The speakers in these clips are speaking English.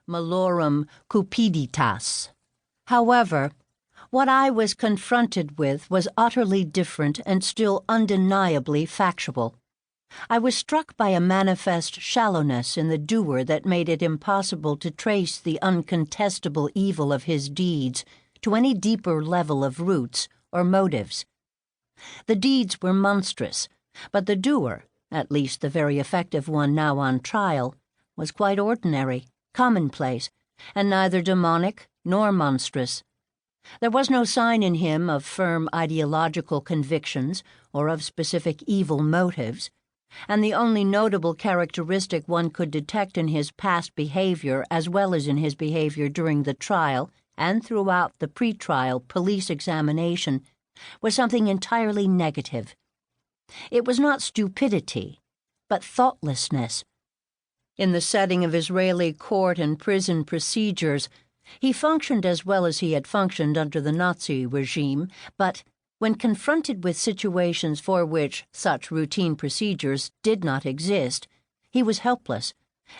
malorum cupiditas. However, what I was confronted with was utterly different and still undeniably factual. I was struck by a manifest shallowness in the doer that made it impossible to trace the uncontestable evil of his deeds to any deeper level of roots or motives. The deeds were monstrous, but the doer, at least the very effective one now on trial, was quite ordinary, commonplace, and neither demonic nor monstrous. There was no sign in him of firm ideological convictions or of specific evil motives, and the only notable characteristic one could detect in his past behavior as well as in his behavior during the trial and throughout the pre-trial police examination was something entirely negative. It was not stupidity, but thoughtlessness. In the setting of Israeli court and prison procedures, he functioned as well as he had functioned under the Nazi regime, but when confronted with situations for which such routine procedures did not exist, he was helpless,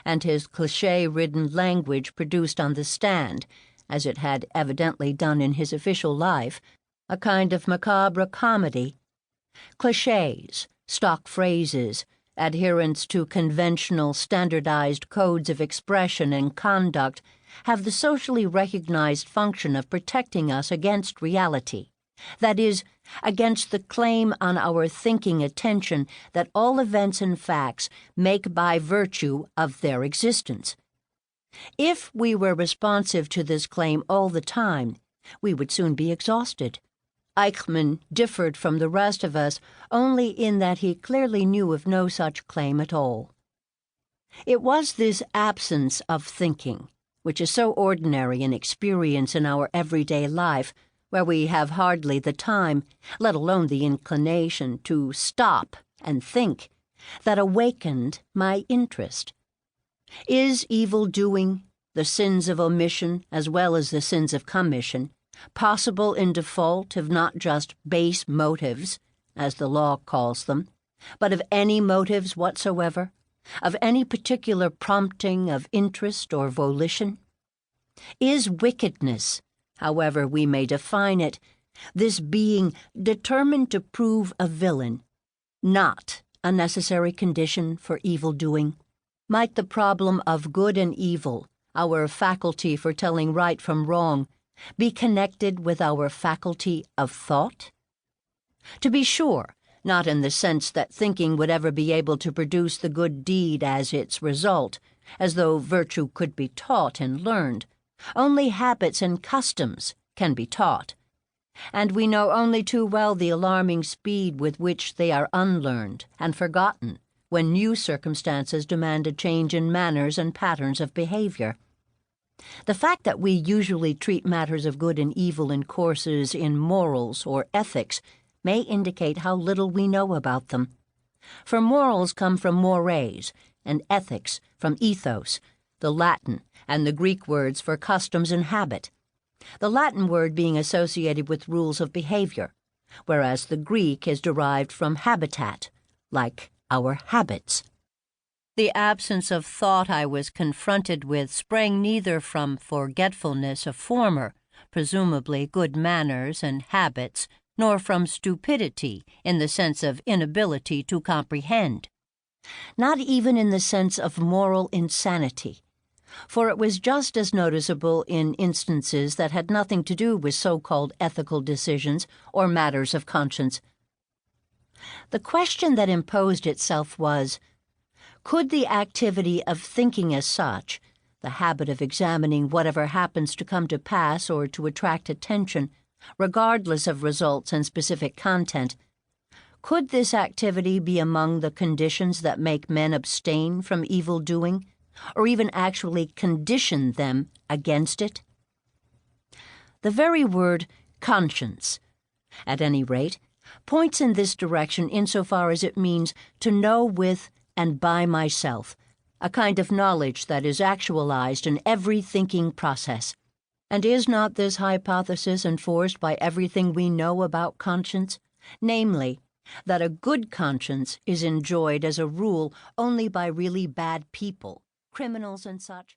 and his cliché-ridden language produced on the stand, as it had evidently done in his official life, a kind of macabre comedy. Clichés, stock phrases, adherence to conventional, standardized codes of expression and conduct have the socially recognized function of protecting us against reality, that is, against the claim on our thinking attention that all events and facts make by virtue of their existence. If we were responsive to this claim all the time, we would soon be exhausted. Eichmann differed from the rest of us only in that he clearly knew of no such claim at all. It was this absence of thinking, which is so ordinary an experience in our everyday life, where we have hardly the time, let alone the inclination, to stop and think, that awakened my interest. Is evil-doing, the sins of omission as well as the sins of commission, possible in default of not just base motives, as the law calls them, but of any motives whatsoever, of any particular prompting of interest or volition? Is wickedness, however we may define it, this being determined to prove a villain, not a necessary condition for evil-doing? Might the problem of good and evil, our faculty for telling right from wrong, be connected with our faculty of thought? To be sure, not in the sense that thinking would ever be able to produce the good deed as its result, as though virtue could be taught and learned. Only habits and customs can be taught, and we know only too well the alarming speed with which they are unlearned and forgotten when new circumstances demand a change in manners and patterns of behavior. The fact that we usually treat matters of good and evil in courses in morals or ethics may indicate how little we know about them. For morals come from mores, and ethics from ethos, the Latin and the Greek words for customs and habit, the Latin word being associated with rules of behavior, whereas the Greek is derived from habitat, like our habits. The absence of thought I was confronted with sprang neither from forgetfulness of former, presumably good manners and habits, nor from stupidity in the sense of inability to comprehend. Not even in the sense of moral insanity, for it was just as noticeable in instances that had nothing to do with so-called ethical decisions or matters of conscience. The question that imposed itself was, could the activity of thinking as such, the habit of examining whatever happens to come to pass or to attract attention, regardless of results and specific content, could this activity be among the conditions that make men abstain from evil-doing, or even actually condition them against it? The very word conscience, at any rate, points in this direction insofar as it means to know with and by myself, a kind of knowledge that is actualized in every thinking process. And is not this hypothesis enforced by everything we know about conscience? Namely, that a good conscience is enjoyed as a rule only by really bad people, criminals and such?